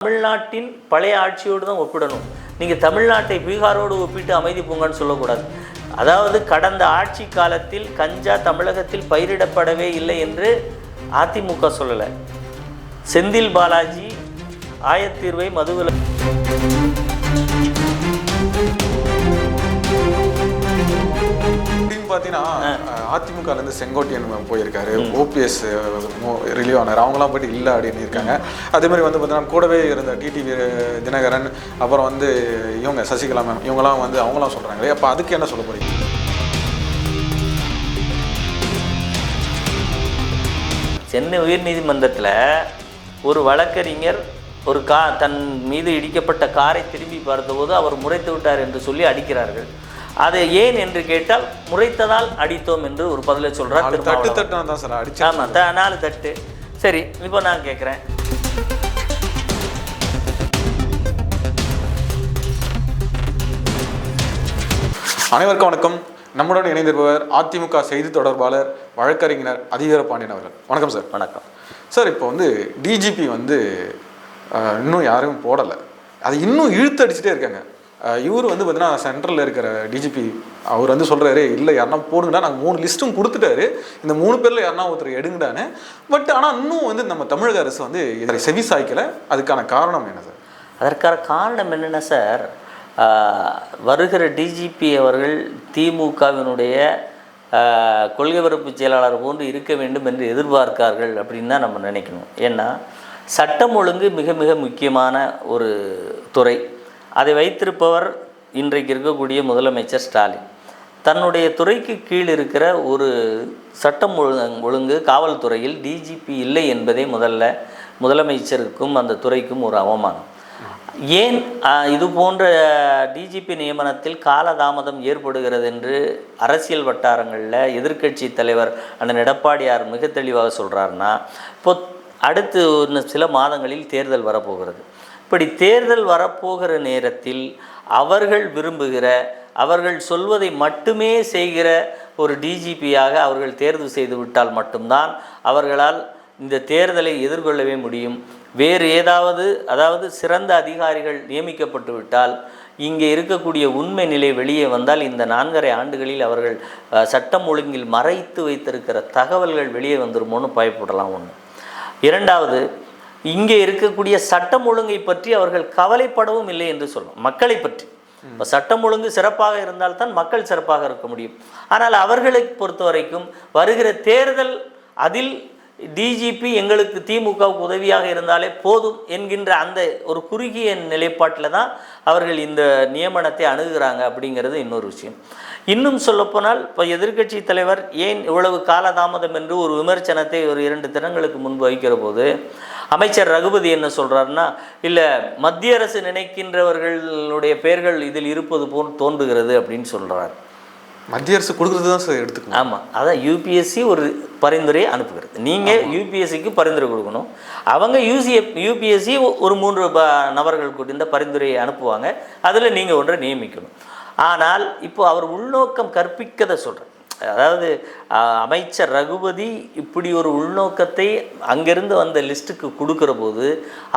தமிழ்நாட்டின் பழைய ஆட்சியோடு தான் ஒப்பிடணும். நீங்கள் தமிழ்நாட்டை பீகாரோடு ஒப்பிட்டு அமைதி பூங்கான்னு சொல்லக்கூடாது. அதாவது கடந்த ஆட்சி காலத்தில் கஞ்சா தமிழகத்தில் பயிரிடப்படவே இல்லை என்று அதிமுக சொல்லலை. செந்தில் பாலாஜி ஆயத்தீர்வை மதுவில் பார்த்தீங்கன்னா அதிமுகலேருந்து செங்கோட்டையன் போயிருக்காரு, ஓபிஎஸ் ரிலீவ் ஆனார், அவங்களாம் போயிட்டு இல்லை அப்படின்னு இருக்காங்க. அதே மாதிரி பார்த்தீங்கன்னா கூடவே இருந்த டிடிவி தினகரன், அப்புறம் இவங்க சசிகலா மேம், இவங்களாம் அவங்களாம் சொல்கிறாங்களே. அப்போ அதுக்கு என்ன சொல்ல போறீங்க? சென்னை உயர்நீதிமன்றத்தில் ஒரு வழக்கறிஞர் தன் மீது இடிக்கப்பட்ட காரை திரும்பி பார்த்தபோது அவர் முறைத்து விட்டார் என்று சொல்லி அடிக்கிறார்கள். அதை ஏன் என்று கேட்டால் முறைத்ததால் அடித்தோம் என்று ஒரு பதிலை சொல்கிறார். ஆமாம், 4 தட்டு. சரி, இப்போ நான் கேட்குறேன், அனைவருக்கும் வணக்கம். நம்முடன் இணைந்திருப்பவர் அதிமுக செய்தி தொடர்பாளர் வழக்கறிஞர் அதிவீர பாண்டியன் அவர்கள். வணக்கம் சார். வணக்கம் சார். இப்போ டிஜிபி இன்னும் யாரும் போடலை, அது இன்னும் இழுத்து அடிச்சுட்டே இருக்காங்க. இவர் பார்த்தீங்கன்னா சென்ட்ரலில் இருக்கிற டிஜிபி அவர் சொல்கிறாரு, இல்லை யாருன்னா போடுங்கடா, நாங்கள் 3 லிஸ்ட்டும் கொடுத்துட்டாரு, இந்த 3 பேரில் யாருன்னா ஒருத்தர் எடுங்கடான்னு. பட் ஆனால் இன்னும் நம்ம தமிழக அரசு இதை செவி சாய்க்கலை. அதுக்கான காரணம் என்ன சார்? அதற்கான காரணம் என்னென்ன சார், வருகிற டிஜிபி அவர்கள் திமுகவினுடைய கொள்கை பரப்பு செயலாளர் போன்று இருக்க வேண்டும் என்று எதிர்பார்க்கார்கள் அப்படின்னு தான் நம்ம நினைக்கணும். ஏன்னா சட்டம் ஒழுங்கு மிக மிக முக்கியமான ஒரு துறை. அதை வைத்திருப்பவர் இன்றைக்கு இருக்கக்கூடிய முதலமைச்சர் ஸ்டாலின். தன்னுடைய துறைக்கு கீழ் இருக்கிற ஒரு சட்டம் ஒழுங்கு காவல்துறையில் டிஜிபி இல்லை என்பதே முதலமைச்சருக்கும் அந்த துறைக்கும் ஒரு அவமானம். ஏன் இது போன்ற டிஜிபி நியமனத்தில் காலதாமதம் ஏற்படுகிறது என்று அரசியல் வட்டாரங்களில் எதிர்க்கட்சி தலைவர் அண்ணன் எடப்பாடியார் மிக தெளிவாக சொல்கிறாருன்னா, இப்போ அடுத்து சில மாதங்களில் தேர்தல் வரப்போகிறது. இப்படி தேர்தல் வரப்போகிற நேரத்தில் அவர்கள் விரும்புகிற, அவர்கள் சொல்வதை மட்டுமே செய்கிற ஒரு டிஜிபியாக அவர்கள் தேர்வு செய்து விட்டால் மட்டும்தான் அவர்களால் இந்த தேர்தலை எதிர்கொள்ளவே முடியும். வேறு அதாவது சிறந்த அதிகாரிகள் நியமிக்கப்பட்டு விட்டால், இங்கே இருக்கக்கூடிய உண்மை நிலை வெளியே வந்தால் இந்த 4.5 ஆண்டுகளில் அவர்கள் சட்டம் ஒழுங்கில் மறைத்து வைத்திருக்கிற தகவல்கள் வெளியே வந்துருமோன்னு பயப்படலாம். ஒன்று. இரண்டாவது, இங்கே இருக்கக்கூடிய சட்டம் ஒழுங்கை பற்றி அவர்கள் கவலைப்படவும் இல்லை என்று சொல்லும். மக்களை பற்றி இப்போ சட்டம் ஒழுங்கு சிறப்பாக இருந்தால்தான் மக்கள் சிறப்பாக இருக்க முடியும். ஆனால் அவர்களை பொறுத்த வரைக்கும் வருகிற தேர்தல், அதில் டிஜிபி எங்களுக்கு திமுகவுக்கு உதவியாக இருந்தாலே போதும் என்கின்ற அந்த ஒரு குறுகிய நிலைப்பாட்டில் தான் அவர்கள் இந்த நியமனத்தை அணுகுகிறாங்க அப்படிங்கிறது இன்னொரு விஷயம். இன்னும் சொல்லப்போனால் இப்போ எதிர்க்கட்சி தலைவர் ஏன் இவ்வளவு காலதாமதம் என்று ஒரு விமர்சனத்தை ஒரு 2 தினங்களுக்கு முன்பு வைக்கிற போது அமைச்சர் ரகுபதி என்ன சொல்கிறாருன்னா, இல்லை மத்திய அரசு நினைக்கின்றவர்களுடைய பெயர்கள் இதில் இருப்பது போல் தோன்றுகிறது அப்படின்னு சொல்கிறார். மத்திய அரசு கொடுக்குறது தான் சார் எடுத்துக்கணும். ஆமாம், அதான் யூபிஎஸ்சி ஒரு பரிந்துரையை அனுப்புகிறது. நீங்கள் யூபிஎஸ்சிக்கு பரிந்துரை கொடுக்கணும். அவங்க யூபிஎஸ்சி ஒரு 3 நபர்கள் கூட்டியிருந்த பரிந்துரையை அனுப்புவாங்க. அதில் நீங்கள் ஒன்றை நியமிக்கணும். ஆனால் இப்போ அவர் உள்நோக்கம் கற்பிக்கதை சொல்கிறார். அதாவது அமைச்சர் ரகுபதி இப்படி ஒரு உள்நோக்கத்தை அங்கிருந்து வந்த லிஸ்ட்டுக்கு கொடுக்குற போது,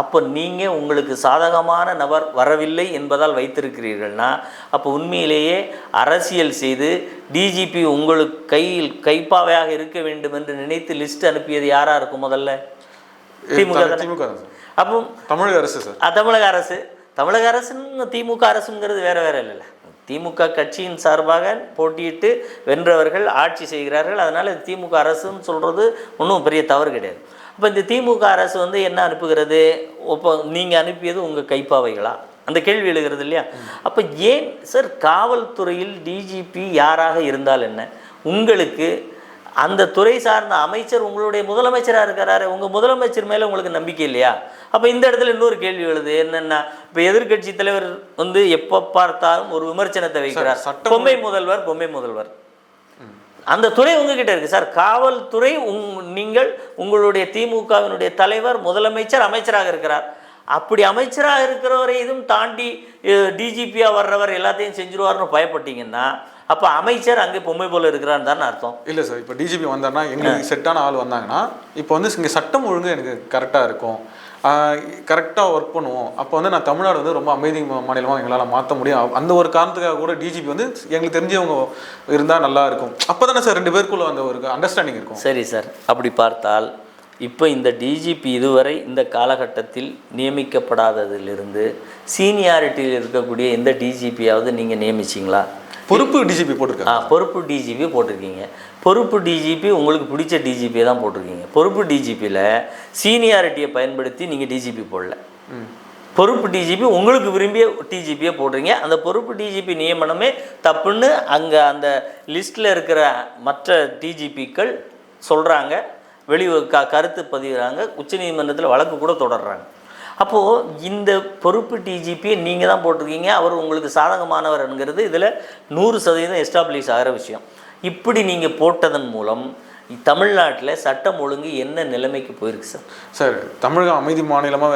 அப்போ நீங்கள் உங்களுக்கு சாதகமான நபர் வரவில்லை என்பதால் வைத்திருக்கிறீர்கள்னா, அப்போ உண்மையிலேயே அரசியல் செய்து டிஜிபி உங்களுக்கு கைப்பாவையாக இருக்க வேண்டும் என்று நினைத்து லிஸ்ட் அனுப்பியது யாராக இருக்கும்? முதல்ல திமுக. அப்போ தமிழக அரசு சார். தமிழக அரசுன்னு திமுக அரசுங்கிறது வேற இல்லைல்ல. திமுக கட்சியின் சார்பாக போட்டியிட்டு வென்றவர்கள் ஆட்சி செய்கிறார்கள். அதனால் திமுக அரசுன்னு சொல்கிறது ஒன்றும் பெரிய தவறு கிடையாது. அப்போ இந்த திமுக அரசு என்ன அனுப்புகிறது? இப்போ நீங்கள் அனுப்பியது உங்கள் கைப்பாவைகளா? அந்த கேள்வி எழுகிறது இல்லையா? அப்போ ஏன் சார் காவல்துறையில் டிஜிபி யாராக இருந்தால் என்ன, உங்களுக்கு அந்த துறை சார்ந்த அமைச்சர் உங்களுடைய முதலமைச்சராக இருக்கிறாரு, உங்கள் முதலமைச்சர் மேலே உங்களுக்கு நம்பிக்கை இல்லையா? அப்போ இந்த இடத்துல இன்னொரு கேள்வி எழுது. என்னென்னா, இப்போ எதிர்கட்சி தலைவர் எப்போ பார்த்தாலும் ஒரு விமர்சனத்தை வைக்கிறார். பொம்மை முதல்வர். அந்த துறை உங்ககிட்ட இருக்குது சார். காவல்துறை நீங்கள் உங்களுடைய திமுகவினுடைய தலைவர், முதலமைச்சர், அமைச்சராக இருக்கிறார். அப்படி அமைச்சராக இருக்கிறவரை இதுவும் தாண்டி டிஜிபியாக வர்றவர் எல்லாத்தையும் செஞ்சுருவார்னு பயப்பட்டீங்கன்னா, அப்போ அமைச்சர் அங்கே பொம்மை போல இருக்கிறான்னு தானே அர்த்தம். இல்லை சார், இப்போ டிஜிபி வந்தார்னா எங்களுக்கு செட்டான ஆள் வந்தாங்கன்னா இப்போ இங்கே சட்டம் ஒழுங்கு எனக்கு கரெக்டாக இருக்கும், கரெக்டாக ஒர்க் பண்ணுவோம். அப்போ வந்து நான் தமிழ்நாடு வந்து ரொம்ப அமைதி மாநிலமாக எங்களால் மாற்ற முடியும். அந்த ஒரு காரணத்துக்காக கூட டிஜிபி வந்து எங்களுக்கு தெரிஞ்சவங்க இருந்தால் நல்லா இருக்கும். அப்போ தானே சார் 2 பேருக்குள்ள அந்த ஒரு அண்டர்ஸ்டாண்டிங் இருக்கும். சரி சார், அப்படி பார்த்தால் இப்போ இந்த டிஜிபி இதுவரை இந்த காலகட்டத்தில் நியமிக்கப்படாததிலிருந்து சீனியாரிட்டியில் இருக்கக்கூடிய எந்த டிஜிபியாவது நீங்கள் நியமிச்சிங்களா? பொறுப்பு டிஜிபி போட்டிருக்காங்க. பொறுப்பு டிஜிபி போட்டிருக்கீங்க. பொறுப்பு டிஜிபி உங்களுக்கு பிடிச்ச டிஜிபியை தான் போட்டிருக்கீங்க. பொறுப்பு டிஜிபியில் சீனியாரிட்டியை பயன்படுத்தி நீங்கள் டிஜிபி போடல. பொறுப்பு டிஜிபி உங்களுக்கு விரும்பிய டிஜிபியை போடுறீங்க. அந்த பொறுப்பு டிஜிபி நியமனமே தப்புன்னு அங்கே அந்த லிஸ்ட்டில் இருக்கிற மற்ற டிஜிபிக்கள் சொல்கிறாங்க, கருத்து பதிவுறாங்க, உச்சநீதிமன்றத்தில் வழக்கு கூட தொடர்றாங்க. அப்போது இந்த பொறுப்பு டிஜிபியை நீங்கள் தான் போட்டிருக்கீங்க, அவர் உங்களுக்கு சாதகமானவர்ங்கிறது இதில் 100% எஸ்டாப்ளிஷ் ஆகிற விஷயம். இப்படி நீங்கள் போட்டதன் மூலம் தமிழ்நாட்டில் சட்டம் ஒழுங்கு என்ன நிலைமைக்கு போயிருக்கு சார்? சார், தமிழகம் அமைதி மாநிலமாக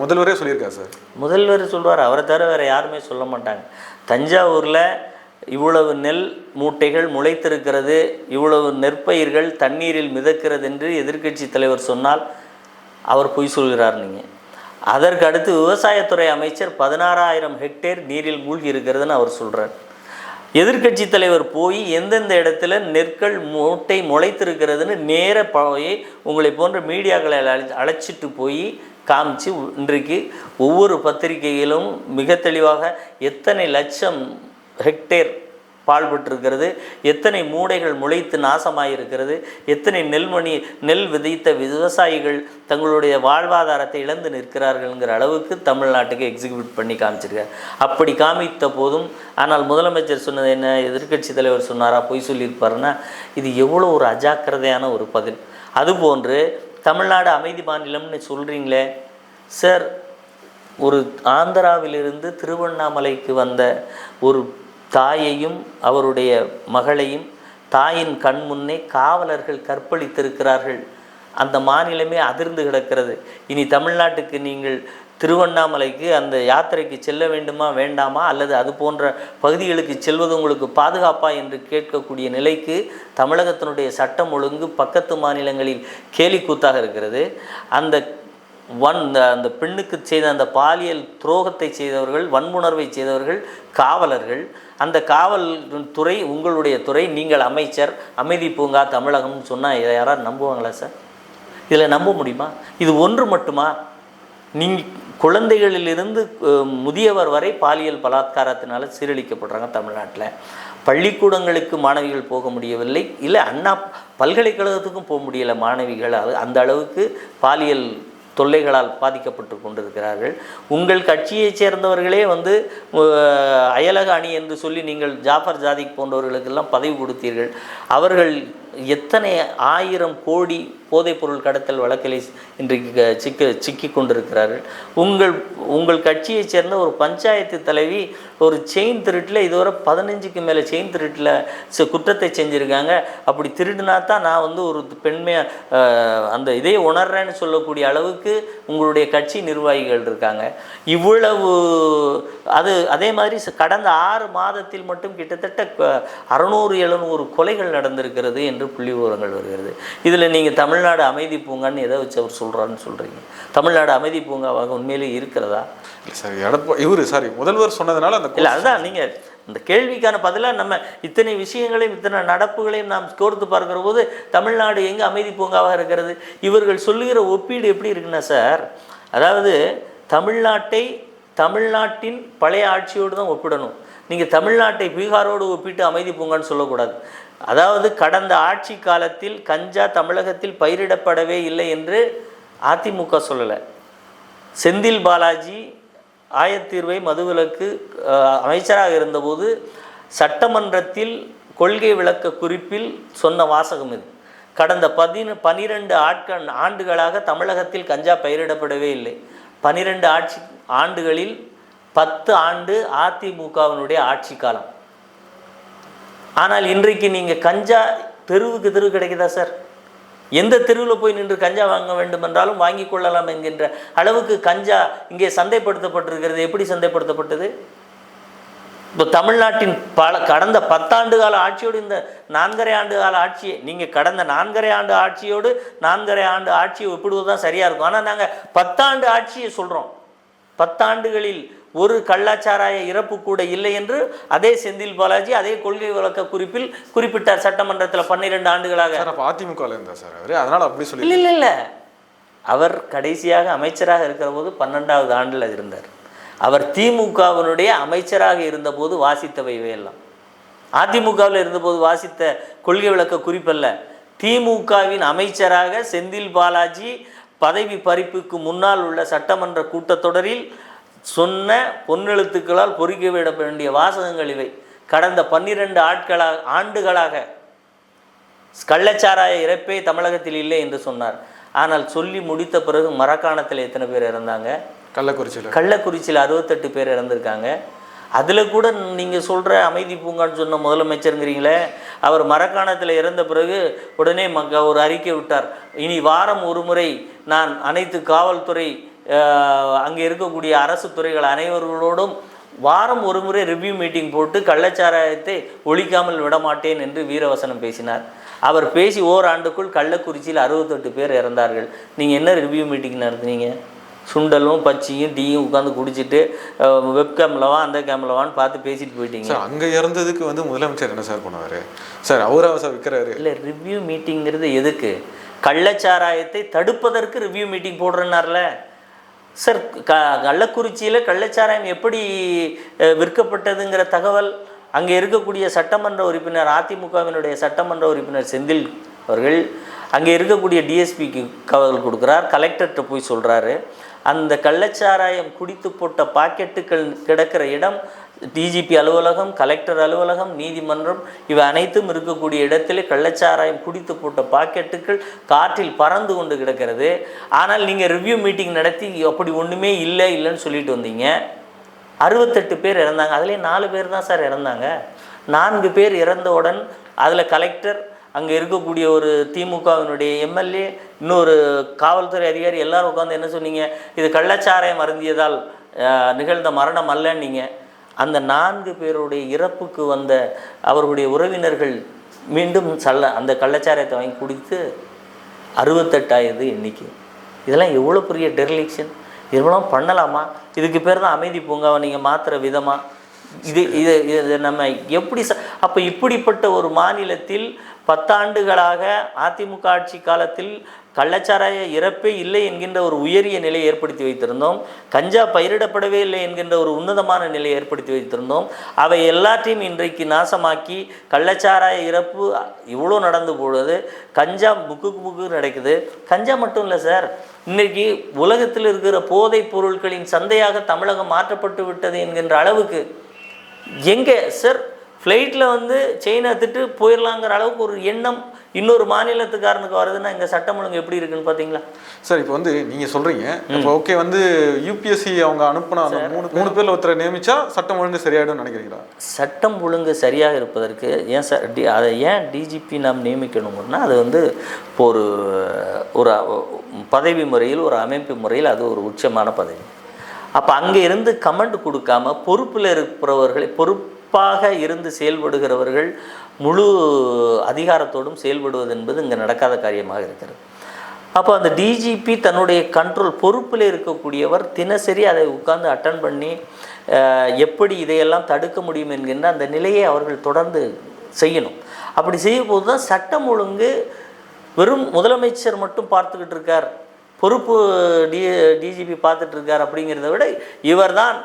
முதல்வரே சொல்லியிருக்காரு சார். முதல்வர் சொல்லுவார், அவரை தவிர வேறு யாருமே சொல்ல மாட்டாங்க. தஞ்சாவூரில் இவ்வளவு நெல் மூட்டைகள் முளைத்திருக்கிறது, இவ்வளவு நெற்பயிர்கள் தண்ணீரில் மிதக்கிறது என்று எதிர்க்கட்சி தலைவர் சொன்னால் அவர் பொய் சொல்கிறார். நீங்கள் அதற்கு அடுத்து விவசாயத்துறை அமைச்சர் 16,000 ஹெக்டேர் நீரில் மூழ்கி இருக்கிறதுன்னு அவர் சொல்கிறார். எதிர்க்கட்சி தலைவர் போய் எந்தெந்த இடத்துல நெற்கள் மூட்டை முளைத்திருக்கிறதுன்னு நேர போய் உங்களை போன்ற மீடியாக்களை அழைச்சிட்டு போய் காமிச்சு இன்றைக்கு ஒவ்வொரு பத்திரிகையிலும் மிக தெளிவாக எத்தனை லட்சம் ஹெக்டேர் பாழ்பட்டிருக்கிறது, எத்தனை மூடைகள் முளைத்து நாசமாயிருக்கிறது, எத்தனை நெல் விதைத்த விவசாயிகள் தங்களுடைய வாழ்வாதாரத்தை இழந்து நிற்கிறார்கள்ங்கிற அளவுக்கு தமிழ்நாட்டுக்கு எக்ஸிக்யூட் பண்ணி காமிச்சிருக்கார். அப்படி காமித்த போதும் ஆனால் முதலமைச்சர் சொன்னது என்ன, எதிர்க்கட்சி தலைவர் சொன்னாரா, பொய் சொல்லியிருப்பாருன்னா இது எவ்வளோ ஒரு அஜாக்கிரதையான ஒரு பதில். அதுபோன்று தமிழ்நாடு அமைதி மாநிலம்னு சொல்கிறீங்களே சார், ஒரு ஆந்திராவிலிருந்து திருவண்ணாமலைக்கு வந்த ஒரு தாயையும் அவருடைய மகளையும் தாயின் கண் முன்னே காவலர்கள் கற்பழித்திருக்கிறார்கள். அந்த மாநிலமே அதிர்ந்து கிடக்கிறது. இனி தமிழ்நாட்டுக்கு நீங்கள் திருவண்ணாமலைக்கு அந்த யாத்திரைக்கு செல்ல வேண்டுமா வேண்டாமா, அல்லது அது போன்ற பகுதிகளுக்கு செல்வது உங்களுக்கு பாதுகாப்பா என்று கேட்கக்கூடிய நிலைக்கு தமிழகத்தினுடைய சட்டம் ஒழுங்கு பக்கத்து மாநிலங்களில் கேலிக்கூத்தாக இருக்கிறது. அந்த பெண்ணுக்கு செய்த அந்த பாலியல் துரோகத்தை செய்தவர்கள், வன்முணர்வை செய்தவர்கள் காவலர்கள். அந்த காவல் துறை உங்களுடைய துறை, நீங்கள் அமைச்சர், அமைதி பூங்கா தமிழகம்னு சொன்னால் இதை யாராவது நம்புவாங்களா சார்? இதில் நம்ப முடியுமா? இது ஒன்று மட்டுமா? நீங்கள் குழந்தைகளிலிருந்து முதியவர் வரை பாலியல் பலாத்காரத்தினால சீரழிக்கப்படுறாங்க தமிழ்நாட்டில். பள்ளிக்கூடங்களுக்கு மாணவிகள் போக முடியவில்லை, இல்லை அண்ணா பல்கலைக்கழகத்துக்கும் போக முடியலை மாணவிகள். அந்த அளவுக்கு பாலியல் தொல்லைகளால் பாதிக்கப்பட்டு கொண்டிருக்கிறார்கள். உங்கள் கட்சியைச் சேர்ந்தவர்களே அயலக அணி என்று சொல்லி நீங்கள் ஜாஃபர் ஜாதிக் போன்றவர்களுக்கெல்லாம் பதவி கொடுத்தீர்கள். அவர்கள் எத்தனை 1000 கோடி போதைப்பொருள் கடத்தல் வழக்கில் இன்றைக்கு சிக்கி கொண்டிருக்கிறார்கள். உங்கள் கட்சியைச் சேர்ந்த ஒரு பஞ்சாயத்து தலைவி ஒரு செயின் திருட்டில் இதுவரை 15க்கு மேலே செயின் திருட்டில் குற்றத்தை செஞ்சுருக்காங்க. அப்படி திருடினா தான் நான் ஒரு பெண்மையாக அந்த இதை உணர்றேன்னு சொல்லக்கூடிய அளவுக்கு உங்களுடைய கட்சி நிர்வாகிகள் இருக்காங்க. இவ்வளவு அதே மாதிரி கடந்த 6 மாதத்தில் மட்டும் கிட்டத்தட்ட 600-700 கொலைகள் நடந்திருக்கிறது என்று புள்ளி விவரங்கள் வருகிறது. இதில் நீங்கள் தமிழ்நாடு அமைதி பூங்கான்னு எதை வச்சு அவர் சொல்கிறான்னு சொல்கிறீங்க? தமிழ்நாடு அமைதி பூங்காவாக உண்மையிலே இருக்கிறதா? சாரி, முதல்வர் சொன்னதுனால இல்லை, அதுதான் நீங்கள் இந்த கேள்விக்கான பதிலாக நம்ம இத்தனை விஷயங்களையும் இத்தனை நடப்புகளையும் நாம் கோர்த்து பார்க்குற போது தமிழ்நாடு எங்கே அமைதி பூங்காவாக இருக்கிறது? இவர்கள் சொல்லுகிற ஒப்பீடு எப்படி இருக்குன்னா சார், அதாவது தமிழ்நாட்டின் பழைய ஆட்சியோடு தான் ஒப்பிடணும். நீங்கள் தமிழ்நாட்டை பீகாரோடு ஒப்பிட்டு அமைதி பூங்கான்னு சொல்லக்கூடாது. அதாவது கடந்த ஆட்சி காலத்தில் கஞ்சா தமிழகத்தில் பயிரிடப்படவே இல்லை என்று அதிமுக சொல்லலை. செந்தில் பாலாஜி ஆயத்தீர்வை மதுவிலக்கு அமைச்சராக இருந்தபோது சட்டமன்றத்தில் கொள்கை விளக்க குறிப்பில் சொன்ன வாசகம் இது. கடந்த 12 ஆண்டுகளாக தமிழகத்தில் கஞ்சா பயிரிடப்படவே இல்லை. 12 ஆண்டுகளில் 10 ஆண்டு அதிமுகவினுடைய ஆட்சி காலம். ஆனால் இன்றைக்கு நீங்கள் கஞ்சா தெருவு கிடைக்குதா சார்? எந்த தெருவில் போய் நின்று கஞ்சா வாங்க வேண்டும் என்றாலும் வாங்கி கொள்ளலாம் என்கின்ற அளவுக்கு கஞ்சா இங்கே சந்தைப்படுத்தப்பட்டிருக்கிறது. எப்படி சந்தைப்படுத்தப்பட்டது? இப்போ தமிழ்நாட்டின் கடந்த 10 ஆண்டு கால ஆட்சியோடு இந்த 4.5 ஆண்டு கால ஆட்சியை நீங்கள் கடந்த 4.5 ஆண்டு ஆட்சியோடு 4.5 ஆண்டு ஆட்சியை ஒப்பிடுவது தான் சரியாக இருக்கும். ஆனால் நாங்கள் 10 ஆண்டு ஆட்சியை சொல்கிறோம். 10 ஆண்டுகளில் ஒரு கள்ளச்சாராய இறப்பு கூட இல்லை என்று அதே செந்தில் பாலாஜி அதே கொள்கை விளக்க குறிப்பில் குறிப்பிட்டார் சட்டமன்றத்தில் 12 ஆண்டுகளாக. அதிமுக இருந்தார் சார் அவர், அதனால் அப்படி சொல்லி இல்லை அவர் கடைசியாக அமைச்சராக இருக்கிற போது 12வது ஆண்டில் இருந்தார். அவர் திமுகவினுடைய அமைச்சராக இருந்தபோது வாசித்தவை இவையெல்லாம். அதிமுகவில் இருந்தபோது வாசித்த கொள்கை விளக்க குறிப்பல்ல. திமுகவின் அமைச்சராக செந்தில் பாலாஜி பதவி பறிப்புக்கு முன்னால் உள்ள சட்டமன்ற கூட்டத்தொடரில் சொன்ன பொன்னெழுத்துக்களால் பொறிக்க விட வேண்டிய வாசகங்கள் இவை. கடந்த 12 ஆண்டுகளாக கள்ளச்சாராய இறப்பே தமிழகத்தில் இல்லை என்று சொன்னார். ஆனால் சொல்லி முடித்த பிறகு மரக்காணத்தில் எத்தனை பேர் இறந்தாங்க? கள்ளக்குறிச்சியில் 68 பேர் இறந்துருக்காங்க. அதில் கூட நீங்கள் சொல்கிற அமைதி பூங்கான்னு சொன்ன முதலமைச்சருங்கிறீங்களே, அவர் மரக்காணத்தில் இறந்த பிறகு உடனே ஒரு அறிக்கை விட்டார். இனி வாரம் ஒரு முறை நான் அனைத்து காவல்துறை அங்கே இருக்கக்கூடிய அரசு துறைகள் அனைவர்களோடும் வாரம் ஒரு முறை ரிவ்யூ மீட்டிங் போட்டு கள்ளச்சாராயத்தை ஒழிக்காமல் விடமாட்டேன் என்று வீரவசனம் பேசினார். அவர் பேசி ஓராண்டுக்குள் கள்ளக்குறிச்சியில் 68 பேர் இறந்தார்கள். நீங்கள் என்ன ரிவ்யூ மீட்டிங் நடத்துனீங்க? சுண்டலும் பச்சியும் டீயும் உட்காந்து குடிச்சிட்டு வெப் கேம்லவா அந்த கேம்லவான்னு பார்த்து பேசிட்டு போயிட்டீங்க. சார் அங்கே இறந்ததுக்கு முதலமைச்சர் என்ன சார் பண்ணுவார் சார்? அவராக சார் விற்கிறாரு. இல்லை, ரிவ்யூ மீட்டிங்கிறது எதுக்கு? கள்ளச்சாராயத்தை தடுப்பதற்கு ரிவ்யூ மீட்டிங் போடுறேன்னார்ல சார். கள்ளக்குறிச்சியில் கள்ளச்சாராயம் எப்படி விற்கப்பட்டதுங்கிற தகவல் அங்கே இருக்கக்கூடிய சட்டமன்ற உறுப்பினர், அதிமுகவினுடைய சட்டமன்ற உறுப்பினர் செந்தில் அவர்கள் அங்கே இருக்கக்கூடிய டிஎஸ்பிக்கு கவல் கொடுக்குறார், கலெக்டர்கிட்ட போய் சொல்கிறாரு. அந்த கள்ளச்சாராயம் குடித்து போட்ட பாக்கெட்டுகள் கிடக்கிற இடம் டிஜிபி அலுவலகம், கலெக்டர் அலுவலகம், நீதிமன்றம் இவை அனைத்தும் இருக்கக்கூடிய இடத்திலே கள்ளச்சாராயம் குடித்து போட்ட பாக்கெட்டுகள் காற்றில் பறந்து கொண்டு கிடக்கிறது. ஆனால் நீங்கள் ரிவ்யூ மீட்டிங் நடத்தி அப்படி ஒன்றுமே இல்லைன்னு சொல்லிட்டு வந்தீங்க. 68 பேர் இறந்தாங்க. அதுலேயே 4 பேர் தான் சார் இறந்தாங்க. 4 பேர் இறந்தவுடன் அதில் கலெக்டர், அங்கே இருக்கக்கூடிய ஒரு திமுகவினுடைய எம்எல்ஏ, இன்னொரு காவல்துறை அதிகாரி எல்லாரும் உட்காந்து என்ன சொன்னீங்க? இது கள்ளச்சாராயம் அருந்தியதால் நிகழ்ந்த மரணம் அல்லன்னீங்க. அந்த 4 பேருடைய இறப்புக்கு வந்த அவர்களுடைய உறவினர்கள் மீண்டும் அந்த கள்ளச்சாராயத்தை வாங்கி குடித்து 68 எண்ணிக்கை. இதெல்லாம் எவ்வளோ பெரிய டெர்லிக்ஷன்! இதெல்லாம் பண்ணலாமா? இதுக்கு பேர் தான் அமைதி பூங்காவை நீங்கள் மாற்றுற விதமா? இது நம்ம எப்படி அப்போ இப்படிப்பட்ட ஒரு மாநிலத்தில் 10 ஆண்டுகளாக அதிமுக ஆட்சி காலத்தில் கள்ளச்சாராய இறப்பே இல்லை என்கின்ற ஒரு உயரிய நிலையை ஏற்படுத்தி வைத்திருந்தோம். கஞ்சா பயிரிடப்படவே இல்லை என்கின்ற ஒரு உன்னதமான நிலையை ஏற்படுத்தி வைத்திருந்தோம். அவை எல்லாத்தையும் இன்றைக்கு நாசமாக்கி கள்ளச்சாராய இறப்பு இவ்வளோ நடந்து போடுது. கஞ்சா முக்கு நடக்குது. கஞ்சா மட்டும் இல்லை சார், இன்றைக்கி உலகத்தில் இருக்கிற போதைப் பொருட்களின் சந்தையாக தமிழகம் மாற்றப்பட்டு விட்டது என்கின்ற அளவுக்கு எங்கே சார் ஃப்ளைட்டில் செயின் எடுத்துட்டு போயிடலாங்கிற அளவுக்கு ஒரு எண்ணம் இன்னொரு மாநிலத்துக்காரனுக்கு வருதுன்னா இங்கே சட்டம் ஒழுங்கு எப்படி இருக்குன்னு பார்த்தீங்களா சார்? இப்போ நீங்கள் சொல்கிறீங்க, இப்போ ஓகே யூபிஎஸ்சி அவங்க அனுப்பின அந்த 3 பேரில் ஒருத்தரை நியமிச்சா சட்டம் ஒழுங்கு சரியாயிடும்னு நினைக்கிறீங்களா? சட்டம் ஒழுங்கு சரியாக இருப்பதற்கு ஏன் சார் அதை ஏன் டிஜிபி நாம் நியமிக்கணும்னா அது இப்போ ஒரு பதவி முறையில், ஒரு அமைப்பு முறையில் அது ஒரு உச்சமான பதவி. அப்போ அங்கே இருந்து கமெண்ட் கொடுக்காம பொறுப்பில் இருக்கிறவர்களை பொறுப்பாக இருந்து செயல்படுகிறவர்கள் முழு அதிகாரத்தோடும் செயல்படுவது என்பது இங்கே நடக்காத காரியமாக இருக்கிறது. அப்போ அந்த டிஜிபி தன்னுடைய கண்ட்ரோல் பொறுப்பில் இருக்கக்கூடியவர் தினசரி அதை உட்கார்ந்து அட்டன் பண்ணி எப்படி இதையெல்லாம் தடுக்க முடியும் என்கின்ற அந்த நிலையை அவர்கள் தொடர்ந்து செய்யணும். அப்படி செய்யும்போது தான் சட்டம் ஒழுங்கு வெறும் முதலமைச்சர் மட்டும் பார்த்துக்கிட்டு இருக்கார், பொறுப்பு டிஜிபி பார்த்துட்ருக்கார் அப்படிங்கிறத விட இவர் தான்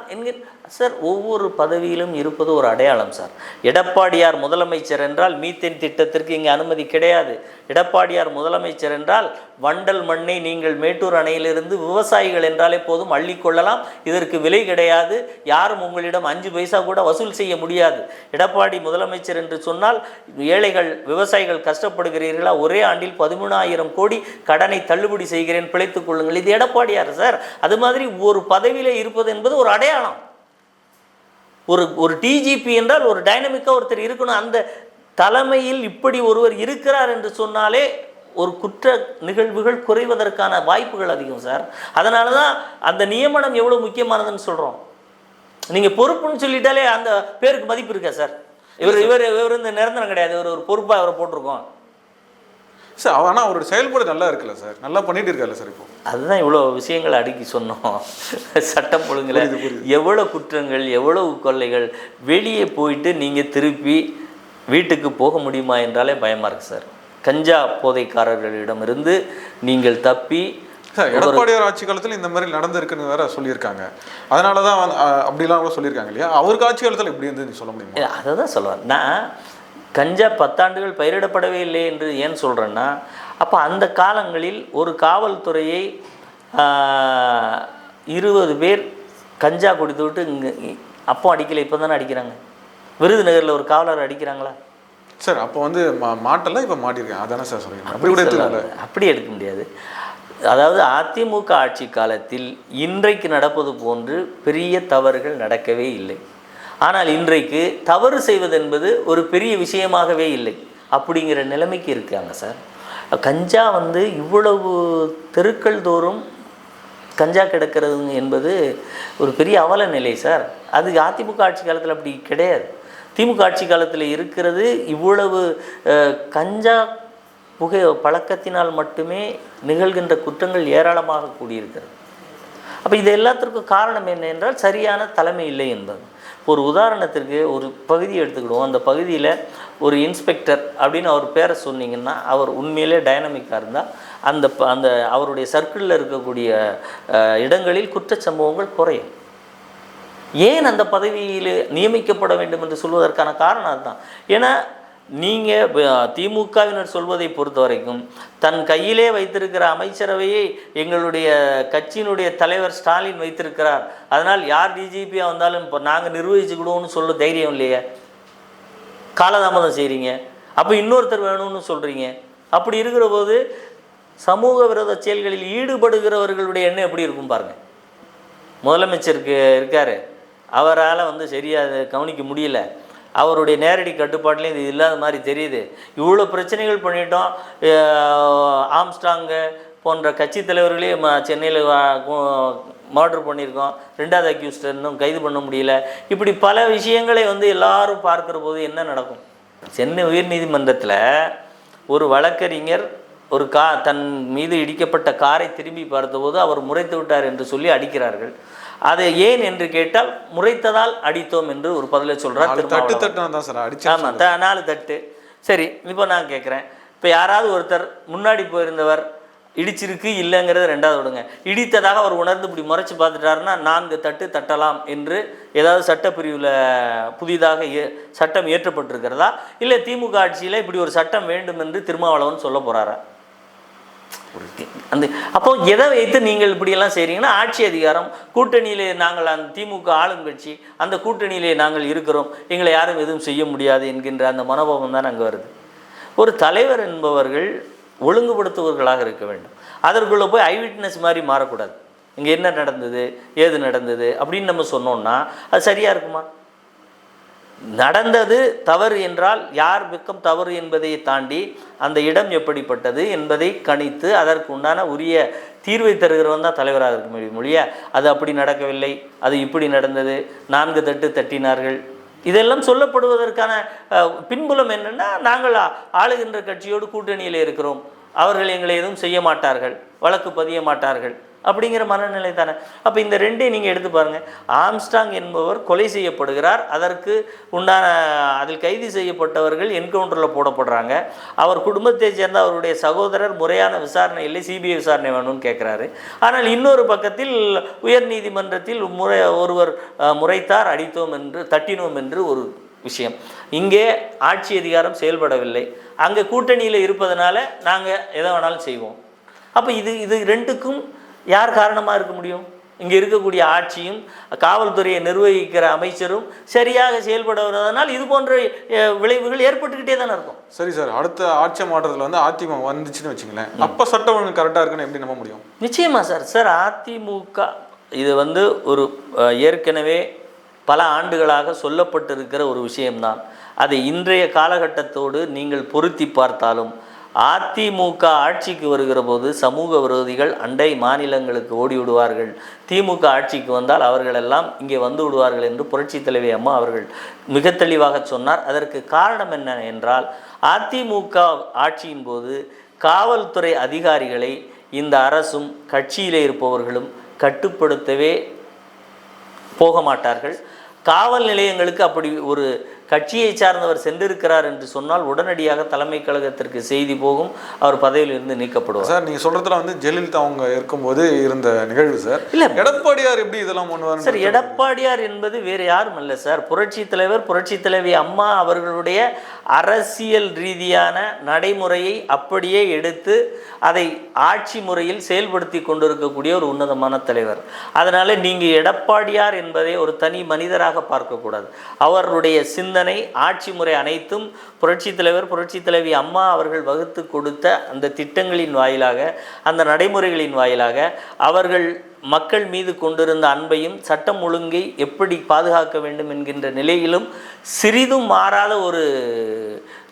சார் ஒவ்வொரு பதவியிலும் இருப்பது ஒரு அடையாளம் சார். எடப்பாடியார் முதலமைச்சர் என்றால் மீத்தேன் திட்டத்திற்கு இங்கே அனுமதி கிடையாது. எடப்பாடியார் முதலமைச்சர் என்றால் வண்டல் மண்ணை நீங்கள் மேட்டூர் அணையிலிருந்து விவசாயிகள் என்றாலே போதும் அள்ளிக்கொள்ளலாம், இதற்கு விலை கிடையாது, யாரும் உங்களிடம் 5 பைசா கூட வசூல் செய்ய முடியாது. எடப்பாடி முதலமைச்சர் என்று சொன்னால் ஏழைகள் விவசாயிகள் கஷ்டப்படுகிறீர்களா, ஒரே ஆண்டில் 13,000 கோடி கடனை தள்ளுபடி செய்கிறேன், பிழைத்துக் கொள்ளுங்கள், இது எடப்பாடியார் சார். அது மாதிரி ஒரு பதவியில் இருப்பது என்பது ஒரு அடையாளம். ஒரு டிஜிபி என்றால் ஒரு டைனமிக்காக ஒருத்தர் இருக்கணும். அந்த தலைமையில் இப்படி ஒருவர் இருக்கிறார் என்று சொன்னாலே ஒரு குற்ற நிகழ்வுகள் குறைவதற்கான வாய்ப்புகள் அதிகம் சார். அதனால தான் அந்த நியமனம் எவ்வளோ முக்கியமானதுன்னு சொல்கிறோம். நீங்கள் பொறுப்புன்னு சொல்லிட்டாலே அந்த பேருக்கு மதிப்பு இருக்கா சார்? இவர் இந்த நிரந்தரம் கிடையாது, இவர் ஒரு பொறுப்பாக அவரை போட்டிருக்கோம் சார். ஆனால் அவரோட செயல்பாடு நல்லா இருக்குல்ல சார், நல்லா பண்ணிட்டு இருக்காரு சார். இப்போ அதுதான் இவ்வளோ விஷயங்களை அடுக்கி சொன்னோம். சட்டம் ஒழுங்குல எவ்வளோ குற்றங்கள், எவ்வளவு கொள்ளைகள், வெளியே போயிட்டு நீங்கள் திருப்பி வீட்டுக்கு போக முடியுமா என்றாலே பயமாக இருக்குது சார். கஞ்சா போதைக்காரர்களிடமிருந்து நீங்கள் தப்பி சார், எடப்பாடியார் ஆட்சி காலத்தில் இந்த மாதிரி நடந்திருக்குன்னு வேற சொல்லியிருக்காங்க. அதனால தான் அப்படிலாம் கூட சொல்லியிருக்காங்க இல்லையா? அவருக்கு ஆட்சி காலத்தில் எப்படி இருந்து சொல்ல முடியுமா? அதை தான் சொல்லுவேன் நான். கஞ்சா 10 ஆண்டுகள் பயிரிடப்படவே இல்லை என்று ஏன் சொல்கிறேன்னா, அப்போ அந்த காலங்களில் ஒரு காவல்துறையை 20 பேர் கஞ்சா குடித்து விட்டு இங்கே அப்போ அடிக்கலை, இப்போ தானே அடிக்கிறாங்க. விருதுநகரில் ஒரு காவலர் அடிக்கிறாங்களா சார்? அப்போ வந்து மாட்டெல்லாம் இப்போ மாட்டிருக்கேன், அதானே சார் சொல்லுங்க. அப்படி கூட எடுத்துக்கல, அப்படி எடுக்க முடியாது. அதாவது அதிமுக ஆட்சி காலத்தில் இன்றைக்கு நடப்பது போன்று பெரிய தவறுகள் நடக்கவே இல்லை. ஆனால் இன்றைக்கு தவறு செய்வது என்பது ஒரு பெரிய விஷயமாகவே இல்லை அப்படிங்கிற நிலைமைக்கு இருக்காங்க சார். கஞ்சா வந்து இவ்வளவு தெருக்கள் தோறும் கஞ்சா கிடக்கிறது என்பது ஒரு பெரிய அவல நிலை சார். அது அதிமுக ஆட்சி காலத்தில் அப்படி கிடையாது. திமுக ஆட்சி காலத்தில் இருக்கிறது இவ்வளவு கஞ்சா புகை பழக்கத்தினால் மட்டுமே நிகழ்கின்ற குற்றங்கள் ஏராளமாக கூடியிருக்கிறது. அப்போ இது எல்லாத்திற்கும் காரணம் என்ன என்றால் சரியான தலைமை இல்லை என்பது. ஒரு உதாரணத்திற்கு ஒரு பகுதியை எடுத்துக்கிடுவோம். அந்த பகுதியில் ஒரு இன்ஸ்பெக்டர் அப்படின்னு அவர் பேரை சொன்னீங்கன்னா அவர் உண்மையிலே டைனமிக்காக இருந்தால் அந்த அவருடைய சர்க்கிளில் இருக்கக்கூடிய இடங்களில் குற்றச்சம்பவங்கள் குறையும். ஏன் அந்த பதவியில் நியமிக்கப்பட வேண்டும் என்று சொல்வதற்கான காரணம் அதுதான். ஏன்னா நீங்கள் திமுகவினர் சொல்வதை பொறுத்த வரைக்கும் தன் கையிலே வைத்திருக்கிற அமைச்சரவையை எங்களுடைய கட்சியினுடைய தலைவர் ஸ்டாலின் வைத்திருக்கிறார், அதனால் யார் டிஜிபியாக வந்தாலும் இப்போ நாங்கள் நிர்வகிச்சுக்கிடுவோம்னு சொல்ல தைரியம் இல்லையே, காலதாமதம் செய்கிறீங்க. அப்போ இன்னொருத்தர் வேணும்னு சொல்கிறீங்க. அப்படி இருக்கிற போது சமூக விரோத செயல்களில் ஈடுபடுகிறவர்களுடைய எண்ணம் எப்படி இருக்கும் பாருங்கள். முதலமைச்சருக்கு இருக்கார், அவரால் வந்து சரியாக கவனிக்க முடியல, அவருடைய நேரடி கட்டுப்பாட்டிலையும் இது இல்லாத மாதிரி தெரியுது. இவ்வளோ பிரச்சனைகள் பண்ணிட்டோம். ஆம்ஸ்டாங்கு போன்ற கட்சி தலைவர்களே சென்னையில் மர்டர் பண்ணியிருக்கோம், 2வது அக்யூஸ்ட் இன்னும் கைது பண்ண முடியல. இப்படி பல விஷயங்களை வந்து எல்லாரும் பார்க்குற போது என்ன நடக்கும்? சென்னை உயர்நீதிமன்றத்தில் ஒரு வழக்கறிஞர் ஒரு தன் மீது இடிக்கப்பட்ட காரை திரும்பி பார்த்தபோது அவர் முறைத்து விட்டார் என்று சொல்லி அடிக்கிறார்கள். அதை ஏன் என்று கேட்டால் முறைத்ததால் அடித்தோம் என்று ஒரு பதிலை சொல்கிறார். ஆமாம், 4 தட்டு. சரி, இப்போ நான் கேட்குறேன், இப்போ யாராவது ஒருத்தர் முன்னாடி போயிருந்தவர் இடிச்சிருக்கு இல்லைங்கிறத 2வது விடுங்க, இடித்ததாக அவர் உணர்ந்து இப்படி முறைச்சி பார்த்துட்டாருன்னா 4 தட்டு தட்டலாம் என்று ஏதாவது சட்டப்பிரிவில் புதிதாக சட்டம் இயற்றப்பட்டிருக்கிறதா? இல்லை திமுக ஆட்சியில் இப்படி ஒரு சட்டம் வேண்டும் என்று திருமாவளவன் சொல்ல போகிறாரா? அப்போ எதை வைத்து நீங்கள் இப்படியெல்லாம் செய்கிறீங்கன்னா, ஆட்சி அதிகாரம் கூட்டணியிலே நாங்கள் அந்த திமுக ஆளுங்கட்சி, அந்த கூட்டணியிலே நாங்கள் இருக்கிறோம், எங்களை யாரும் எதுவும் செய்ய முடியாது என்கின்ற அந்த மனோபாவம் தான் அங்கே வருது. ஒரு தலைவர் என்பவர்கள் ஒழுங்குபடுத்துவர்களாக இருக்க வேண்டும். அதற்குள்ளே போய் ஐவிட்னஸ் மாதிரி மாறக்கூடாது. இங்கே என்ன நடந்தது, ஏது நடந்தது அப்படின்னு நம்ம சொன்னோம்னா அது சரியாக இருக்குமா? நடந்தது தவறு என்றால் யார் பக்கம் தவறு என்பதை தாண்டி அந்த இடம் எப்படிப்பட்டது என்பதை கணித்து அதற்கு உண்டான உரிய தீர்வை தருகிறவன் தான் தலைவராக இருக்க முடியும். மொழியா அது அப்படி நடக்கவில்லை, அது இப்படி நடந்தது, 4 தட்டு தட்டினார்கள், இதெல்லாம் சொல்லப்படுவதற்கான பின்புலம் என்னென்னா, நாங்கள் ஆளுகின்ற கட்சியோடு கூட்டணியில் இருக்கிறோம், அவர்கள் எங்களை எதுவும் செய்ய மாட்டார்கள், வழக்கு பதிய மாட்டார்கள் அப்படிங்கிற மனநிலை தானே. அப்போ இந்த 2ஐயும் நீங்கள் எடுத்து பாருங்கள். ஆம்ஸ்டாங் என்பவர் கொலை செய்யப்படுகிறார், அதற்கு உண்டான அதில் கைது செய்யப்பட்டவர்கள் என்கவுண்டரில் போடப்படுறாங்க. அவர் குடும்பத்தை சேர்ந்த அவருடைய சகோதரர் முறையான விசாரணை இல்லை, சிபிஐ விசாரணை வேணும்னு கேட்குறாரு. ஆனால் இன்னொரு பக்கத்தில் உயர்நீதிமன்றத்தில் ஒருவர் முறைத்தார், அடித்தோம் என்று தட்டினோம் என்று ஒரு விஷயம். இங்கே ஆட்சி அதிகாரம் செயல்படவில்லை, அங்கே கூட்டணியில் இருப்பதனால நாங்கள் எதை வேணாலும் செய்வோம். அப்போ இது 2க்கும் யார் காரணமாக இருக்க முடியும்? இங்கே இருக்கக்கூடிய ஆட்சியும் காவல்துறையை நிர்வகிக்கிற அமைச்சரும் சரியாக செயல்படுவதனால் இது போன்ற விளைவுகள் ஏற்பட்டுக்கிட்டே தானே இருக்கும். சரி சார், அடுத்த ஆட்சி மாற்றத்தில் வந்து அதிமுக வந்துச்சுன்னு வச்சுங்களேன், அப்போ சட்டம் ஒழுங்கு கரெக்டாக இருக்குன்னு எப்படி நம்ப முடியும்? நிச்சயமாக சார் அதிமுக இது வந்து ஒரு ஏற்கனவே பல ஆண்டுகளாக சொல்லப்பட்டிருக்கிற ஒரு விஷயம்தான். அதை இன்றைய காலகட்டத்தோடு நீங்கள் பொருத்தி பார்த்தாலும் அதிமுக ஆட்சிக்கு வருகிற போது சமூக விரோதிகள் அண்டை மாநிலங்களுக்கு ஓடி விடுவார்கள், திமுக ஆட்சிக்கு வந்தால் அவர்களெல்லாம் இங்கே வந்து விடுவார்கள் என்று புரட்சித் தலைவி அம்மா அவர்கள் மிக தெளிவாக சொன்னார். அதற்கு காரணம் என்ன என்றால், அதிமுக ஆட்சியின் போது காவல்துறை அதிகாரிகளை இந்த அரசும் கட்சியிலே இருப்பவர்களும் கட்டுப்படுத்தவே போக மாட்டார்கள். காவல் நிலையங்களுக்கு அப்படி ஒரு கட்சியை சார்ந்தவர் சென்றிருக்கிறார் என்று சொன்னால் உடனடியாக தலைமை கழகத்திற்கு செய்தி போகும், அவர் பதவியிலிருந்து நீக்கப்படுவார். சார் நீங்கள் சொல்கிறதுல வந்து ஜெயலலிதா அவங்க இருக்கும்போது இருந்த நிகழ்வு சார். இல்லை, எடப்பாடியார் எப்படி இதெல்லாம் பண்ணுவார் சார்? எடப்பாடியார் என்பது வேறு யாரும் அல்ல சார், புரட்சி தலைவர் புரட்சி தலைவி அம்மா அவர்களுடைய அரசியல் ரீதியான நடைமுறையை அப்படியே எடுத்து அதை ஆட்சி முறையில் செயல்படுத்தி கொண்டிருக்கக்கூடிய ஒரு உன்னதமான தலைவர். அதனால் நீங்கள் எடப்பாடியார் என்பதை ஒரு தனி மனிதராக பார்க்கக்கூடாது. அவருடைய சிந்தனை, ஆட்சி முறை அனைத்தும் புரட்சி தலைவர் புரட்சி தலைவி அம்மா அவர்கள் வகுத்து கொடுத்த அந்த திட்டங்களின் வாயிலாக, அந்த நடைமுறைகளின் வாயிலாக அவர்கள் மக்கள் மீது கொண்டிருந்த அன்பையும் சட்டம் ஒழுங்கை எப்படி பாதுகாக்க வேண்டும் என்கின்ற நிலையிலும் சிறிதும் மாறாத ஒரு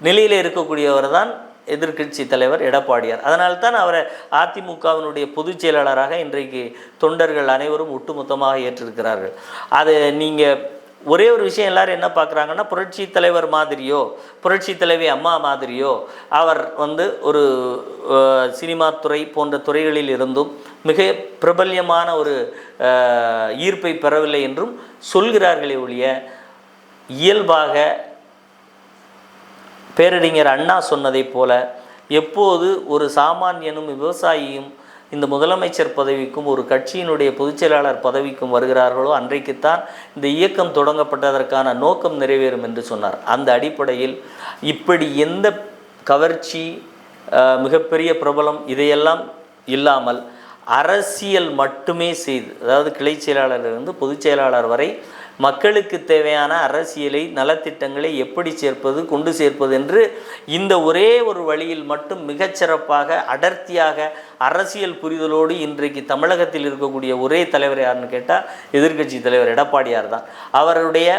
நிலையில் இருக்கக்கூடியவர் தான் எதிர்க்கட்சி தலைவர் எடப்பாடியார். அதனால்தான் அவரை அதிமுகவினுடைய பொதுச் செயலாளராக இன்றைக்கு தொண்டர்கள் அனைவரும் ஒட்டுமொத்தமாக ஏற்றிருக்கிறார்கள். அது நீங்கள் ஒரே ஒரு விஷயம் எல்லாரும் என்ன பார்க்குறாங்கன்னா, புரட்சி தலைவர் மாதிரியோ புரட்சி தலைவி அம்மா மாதிரியோ அவர் வந்து ஒரு சினிமா துறை போன்ற துறைகளில் இருந்தும் மிக பிரபல்யமான ஒரு ஈர்ப்பை பெறவில்லை என்றும் சொல்கிறார்களே ஒழிய, இயல்பாக பேரறிஞர் அண்ணா சொன்னதைப் போல எப்போது ஒரு சாமானியனும் விவசாயியும் இந்த முதலமைச்சர் பதவிக்கும் ஒரு கட்சியினுடைய பொதுச்செயலாளர் பதவிக்கும் வருகிறார்களோ அன்றைக்குத்தான் இந்த இயக்கம் தொடங்கப்பட்டதற்கான நோக்கம் நிறைவேறும் என்று சொன்னார். அந்த அடிப்படையில் இப்படி எந்த கவர்ச்சி, மிகப்பெரிய பிரபலம் இதையெல்லாம் இல்லாமல் அரசியல் மட்டுமே செய்து, அதாவது கிளை செயலாளரிலிருந்து பொதுச் செயலாளர் வரை மக்களுக்கு தேவையான அரசியலை, நலத்திட்டங்களை எப்படி சேர்ப்பது, கொண்டு சேர்ப்பது என்று இந்த ஒரே ஒரு வழியில் மட்டும் மிகச்சிறப்பாக அடர்த்தியாக அரசியல் புரிதலோடு இன்றைக்கு தமிழகத்தில் இருக்கக்கூடிய ஒரே தலைவர் யாருன்னு கேட்டால் எதிர்க்கட்சி தலைவர் எடப்பாடியார் தான். அவருடைய,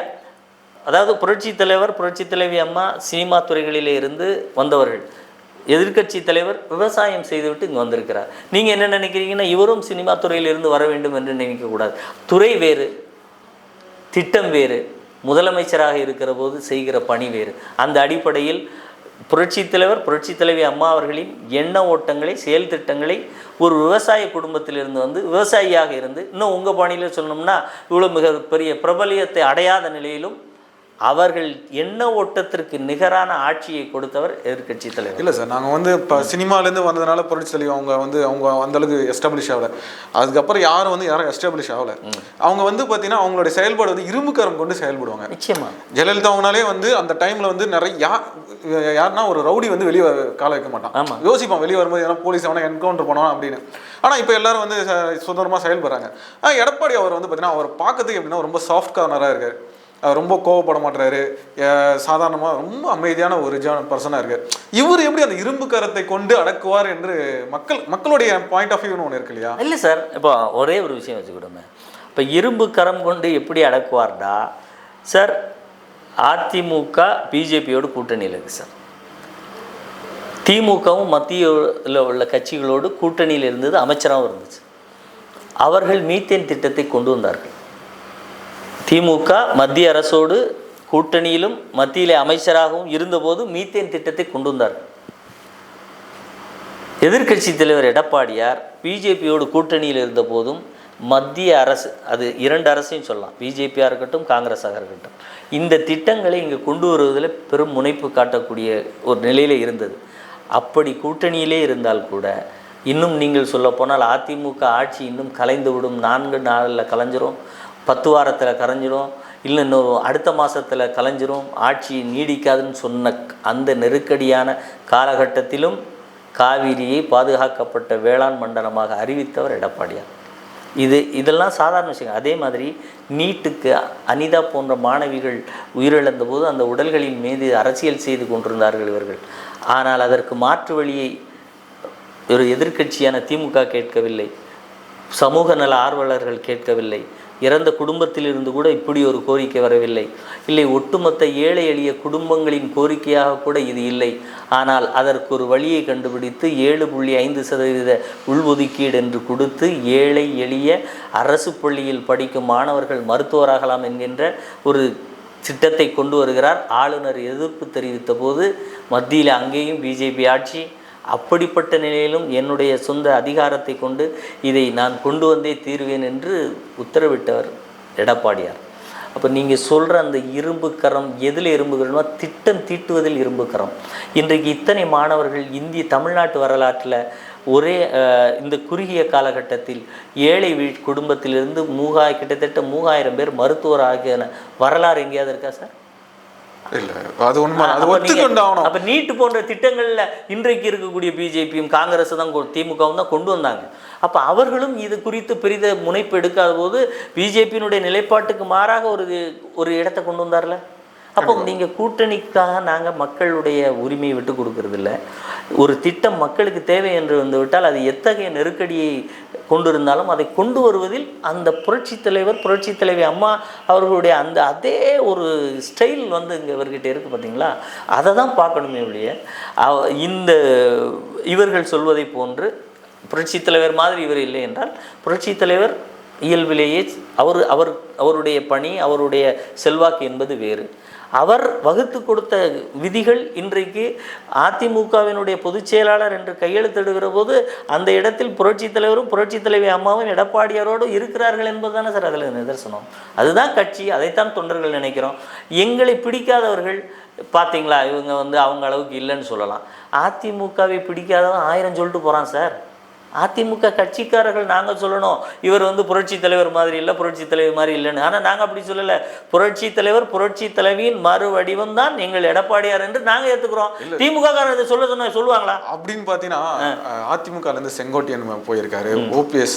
அதாவது புரட்சி தலைவர் புரட்சி தலைவி அம்மா சினிமா துறைகளிலே இருந்து வந்தவர்கள், எதிர்க்கட்சி தலைவர் விவசாயம் செய்துவிட்டு இங்கே வந்திருக்கிறார். நீங்கள் என்ன நினைக்கிறீங்கன்னா, இவரும் சினிமா துறையிலிருந்து வர வேண்டும் என்று நினைக்கக்கூடாது. துறை வேறு, திட்டம் வேறு, முதலமைச்சராக இருக்கிற போது செய்கிற பணி வேறு. அந்த அடிப்படையில் புரட்சி தலைவர் புரட்சி தலைவி அம்மா அவர்களின் எண்ண ஓட்டங்களை, செயல் திட்டங்களை ஒரு விவசாய குடும்பத்திலிருந்து வந்து விவசாயியாக இருந்து, இன்னும் உங்கள் பாணியில் சொல்லணும்னா இவ்வளோ மிக பெரிய பிரபலியத்தை அடையாத நிலையிலும் அவர்கள் எண்ண ஓட்டத்திற்கு நிகரான ஆட்சியை கொடுத்தவர் எதிர்க்கட்சி தலைவர். இல்லை சார், நாங்கள் வந்து இப்போ சினிமாலேருந்து வந்ததுனால புரட்சி தலைவி அவங்க அந்தளவுக்கு எஸ்டாப்ளிஷ் ஆகலை. அதுக்கப்புறம் யாரும் எஸ்டாப்ளிஷ் ஆகலை. அவங்க வந்து பார்த்தீங்கன்னா அவங்களுடைய செயல்பாடு வந்து இரும்புக்கரம் கொண்டு செயல்படுவாங்க. நிச்சயமா ஜெயலலிதா அவங்களாலே வந்து அந்த டைமில் வந்து நிறைய யாருன்னா ஒரு ரவுடி வந்து வெளியே கால வைக்க மாட்டான். ஆமாம், யோசிப்பான் வெளியே வரும்போது ஏன்னா போலீஸ் அவனை என்கவுண்டர் பண்ணுவான் அப்படின்னு. ஆனால் இப்போ எல்லாரும் வந்து சுதந்திரமாக செயல்படுறாங்க. எடப்பாடி அவர் வந்து பார்த்தீங்கன்னா அவர் பார்க்கறதுக்கு எப்படின்னா ரொம்ப சாஃப்ட் கார்னராக இருக்கார். ரொம்ப கோவப்பட மாட்டாரு, சாதாரணமாக ரொம்ப அமைதியான ஒரு பர்சனாக இருக்கார். இவர் எப்படி அந்த இரும்பு கரத்தை கொண்டு அடக்குவார் என்று மக்களுடைய பாயிண்ட் ஆஃப் வியூன்னு ஒன்று இருக்கு இல்லையா? இல்லை சார், இப்போ ஒரே ஒரு விஷயம் வச்சுக்கிடுமே. இப்போ இரும்பு கரம் கொண்டு எப்படி அடக்குவார்டா சார், அதிமுக பிஜேபியோடு கூட்டணியில் இருக்குது சார். திமுகவும் மத்தியில் உள்ள கட்சிகளோடு கூட்டணியில் இருந்தது, அமைச்சராகவும் இருந்துச்சு. அவர்கள் மீத்தேன் திட்டத்தை கொண்டு வந்தார்கள். திமுக மத்திய அரசோடு கூட்டணியிலும் மத்தியிலே அமைச்சராகவும் இருந்தபோது மீத்தேன் திட்டத்தை கொண்டு வந்தார்கள். எதிர்க்கட்சி தலைவர் எடப்பாடியார் பிஜேபியோடு கூட்டணியில் இருந்த போதும் மத்திய அரசு, அது இரண்டு அரசையும் சொல்லலாம், பிஜேபியாக இருக்கட்டும் காங்கிரஸாக இருக்கட்டும், இந்த திட்டங்களை இங்கே கொண்டு வருவதில் பெரும் முனைப்பு காட்டக்கூடிய ஒரு நிலையில் இருந்தது. அப்படி கூட்டணியிலே இருந்தால் கூட இன்னும் நீங்கள் சொல்லப்போனால் அதிமுக ஆட்சி இன்னும் கலைந்து விடும், 4 நாளில் கலைஞ்சிரும், 10 வாரத்தில் கலைஞ்சிரும், இல்லை இன்னும் அடுத்த மாதத்தில் கலைஞ்சிரும், ஆட்சி நீடிக்காதுன்னு சொன்ன அந்த நெருக்கடியான காலகட்டத்திலும் காவிரியை பாதுகாக்கப்பட்ட வேளாண் மண்டலமாக அறிவித்தவர் எடப்பாடியார். இதெல்லாம் சாதாரண விஷயம். அதே மாதிரி நீட்டுக்கு அனிதா போன்ற மாணவிகள் உயிரிழந்த போது அந்த உடல்களின் மீது அரசியல் செய்து கொண்டிருந்தார்கள் இவர்கள். ஆனால் அதற்கு மாற்று வழியை ஒரு எதிர்க்கட்சியான திமுக கேட்கவில்லை, சமூக நல ஆர்வலர்கள் கேட்கவில்லை, இறந்த குடும்பத்திலிருந்து கூட இப்படி ஒரு கோரிக்கை வரவில்லை. இல்லை, ஒட்டுமொத்த ஏழை எளிய குடும்பங்களின் கோரிக்கையாக கூட இது இல்லை. ஆனால் அதற்கு ஒரு வழியை கண்டுபிடித்து 7.5% உள்ஒதுக்கீடு என்று கொடுத்து ஏழை எளிய அரசு பள்ளியில் படிக்கும் மாணவர்கள் மருத்துவராகலாம் என்கின்ற ஒரு திட்டத்தை கொண்டு வருகிறார். ஆளுநர் எதிர்ப்பு தெரிவித்த போது மத்தியில் அங்கேயும் பிஜேபி ஆட்சி. அப்படிப்பட்ட நிலையிலும் என்னுடைய சொந்த அதிகாரத்தை கொண்டு இதை நான் கொண்டு வந்தே தீர்வேன் என்று உத்தரவிட்டவர் எடப்பாடியார். அப்போ நீங்கள் சொல்கிற அந்த இரும்பு கரம் எதில் இரும்பு கரம்னா திட்டம் தீட்டுவதில் இரும்பு கரம். இன்றைக்கு இத்தனை மாணவர்கள் தமிழ்நாட்டு வரலாற்றில் ஒரே இந்த குறுகிய காலகட்டத்தில் ஏழை குடும்பத்திலிருந்து கிட்டத்தட்ட 3000 பேர் மருத்துவர் ஆகிய வரலாறு எங்கேயாவது இருக்கா சார்? இல்லை, அது உண்மை. அது ஒத்துக்கொண்டாகணும். அப்போ நீட்டு போன்ற திட்டங்களில் இன்றைக்கு இருக்கக்கூடிய பிஜேபியும் காங்கிரஸ் தான் திமுகவும் தான் கொண்டு வந்தாங்க. அப்போ அவர்களும் இது குறித்து பெரித முனைப்பு எடுக்காத போது பிஜேபியினுடைய நிலைப்பாட்டுக்கு மாறாக ஒரு இடத்தை கொண்டு வந்தார்ல. அப்போ நீங்கள் கூட்டணிக்காக நாங்கள் மக்களுடைய உரிமையை விட்டு கொடுக்கறதில்ல. ஒரு திட்டம் மக்களுக்கு தேவை என்று வந்துவிட்டால் அது எத்தகைய நெருக்கடியை கொண்டிருந்தாலும் அதை கொண்டு வருவதில் அந்த புரட்சித் தலைவி அம்மா அவர்களுடைய அதே ஒரு ஸ்டைல் இங்கே இவர்கிட்ட இருக்குது பார்த்தீங்களா? அதை தான் பார்க்கணுமே ஒழிய இவர்கள் சொல்வதை போன்று புரட்சித் தலைவர் மாதிரி இவர் இல்லை என்றால், புரட்சித் தலைவர் இயல்பிலேயே அவருடைய பணி, அவருடைய செல்வாக்கு என்பது வேறு. அவர் வகுத்து கொடுத்த விதிகள் இன்றைக்கு அதிமுகவினுடைய பொதுச் செயலாளர் என்று கையெழுத்திடுகிற போது அந்த இடத்தில் புரட்சித் தலைவரும் புரட்சித் தலைவி அம்மாவும் எடப்பாடியாரோடு இருக்கிறார்கள் என்பதுதானே சார் அதில் நிதர்சனம். அதுதான் கட்சி, அதைத்தான் தொண்டர்கள் நினைக்கிறோம். எங்களை பிடிக்காதவர்கள் பார்த்தீங்களா, இவங்க அவங்க அளவுக்கு இல்லைன்னு சொல்லலாம். அதிமுகவை பிடிக்காதவன் 1000 சொல்லிட்டு போகிறான் சார். அதிமுக கட்சிக்காரர்கள் நாங்கள் சொல்லணும் இவர் புரட்சி தலைவர் மாதிரி இல்லை, புரட்சி தலைவர் மாதிரி இல்லைன்னு. ஆனால் நாங்கள் அப்படி சொல்லலை. புரட்சி தலைவர் புரட்சி தலைவியின் மறு வடிவம் தான் எங்கள் எடப்பாடியார் என்று நாங்கள் ஏற்றுக்கிறோம். திமுக காரர் இதை சொல்லுவாங்களா அப்படின்னு பார்த்தீங்கன்னா, அதிமுகலேருந்து செங்கோட்டையன் போயிருக்காரு, ஓபிஎஸ்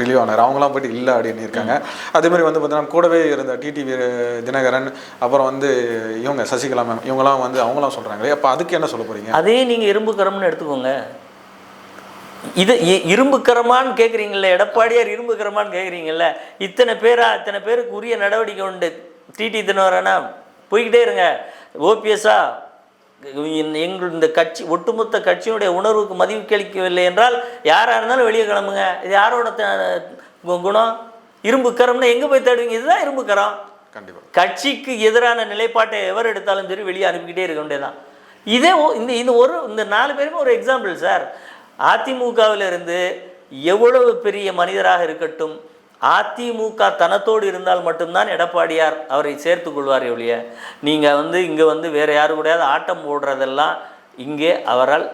ரிலீவ் ஆனார், அவங்களாம் போயிட்டு இல்லை அப்படின்னு இருக்காங்க. அதே மாதிரி பார்த்தீங்கன்னா கூடவே இருந்த டிடிவி தினகரன், அப்புறம் இவங்க சசிகலா மேம், இவங்களாம் அவங்களாம் சொல்கிறாங்களே. அப்போ அதுக்கு என்ன சொல்ல போகிறீங்க? அதே நீங்கள் இரும்பு கரம்னு எடுத்துக்கோங்க. இது இரும்பு கரமான்னு கேட்குறீங்கல்ல, எடப்பாடியார் இரும்பு கரமான்னு கேட்குறீங்கல்ல. இத்தனை பேருக்கு உரிய நடவடிக்கை உண்டு. டிடி தினகரனா போய்கிட்டே இருங்க, ஓபிஎஸ்ஸா எங்கள் இந்த கட்சி ஒட்டுமொத்த கட்சியினுடைய உணர்வுக்கு மதிப்பளிக்கவில்லை என்றால் யாராக இருந்தாலும் வெளியே கிளம்புங்க. இது யாரோட குணம்? இரும்பு கரம்னா எங்கே போய் தேடுவீங்க? இதுதான் இரும்பு கரம். கண்டிப்பாக கட்சிக்கு எதிரான நிலைப்பாட்டை எவர் எடுத்தாலும் சரி வெளியே அனுப்பிக்கிட்டே இருக்க வேண்டியதான். இந்த 4 பேருமே ஒரு எக்ஸாம்பிள் சார். அதிமுகவிலிருந்து எவ்வளவு பெரிய மனிதராக இருக்கட்டும், அதிமுக தனத்தோடு இருந்தால் மட்டும்தான் எடப்பாடியார் அவரை சேர்த்து கொள்வார் ஒழிய, நீங்கள் இங்கே வேறு யாரு கூடயாவது ஆட்டம் போடுறதெல்லாம் இங்கே அவரால்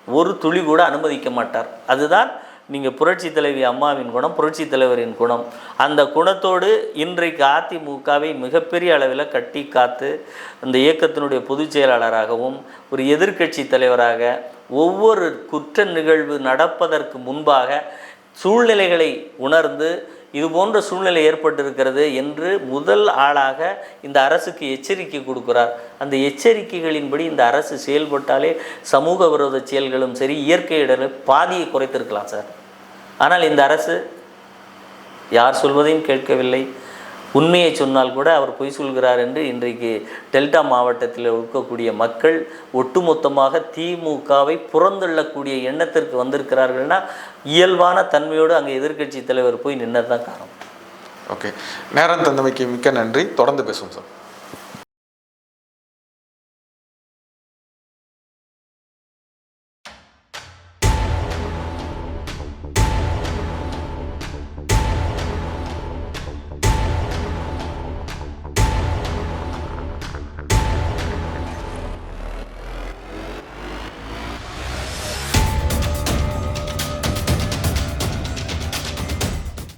ஒரு துளி கூட அனுமதிக்க மாட்டார். அதுதான் நீங்கள் புரட்சி தலைவி அம்மாவின் குணம், புரட்சி தலைவரின் குணம். அந்த குணத்தோடு இன்றைக்கு அதிமுகவை மிகப்பெரிய அளவில் கட்டி காத்து அந்த இயக்கத்தினுடைய பொதுச் செயலாளராகவும் ஒரு எதிர்க்கட்சி தலைவராக ஒவ்வொரு குற்ற நிகழ்வு நடப்பதற்கு முன்பாக சூழ்நிலைகளை உணர்ந்து இது போன்ற சூழ்நிலை ஏற்பட்டிருக்கிறது என்று முதல் ஆளாக இந்த அரசுக்கு எச்சரிக்கை கொடுக்கிறார். அந்த எச்சரிக்கைகளின்படி இந்த அரசு செயல்பட்டாலே சமூக விரோத செயல்களும் சரி, இயற்கை இடர்கள் பாதியை குறைத்திருக்கலாம் சார். ஆனால் இந்த அரசு யார் சொல்வதையும் கேட்கவில்லை. உண்மையை சொன்னால் கூட அவர் பொய் சொல்கிறார் என்று இன்றைக்கு டெல்டா மாவட்டத்தில் இருக்கக்கூடிய மக்கள் ஒட்டுமொத்தமாக திமுகவை புறந்தள்ளக்கூடிய எண்ணத்திற்கு வந்திருக்கிறார்கள்னா இயல்பான தன்மையோடு அங்கே எதிர்க்கட்சி தலைவர் போய் நின்னது தான் காரணம். ஓகே, நேரம் தந்தமைக்கு மிக்க நன்றி. தொடர்ந்து பேசுவோம் சார்.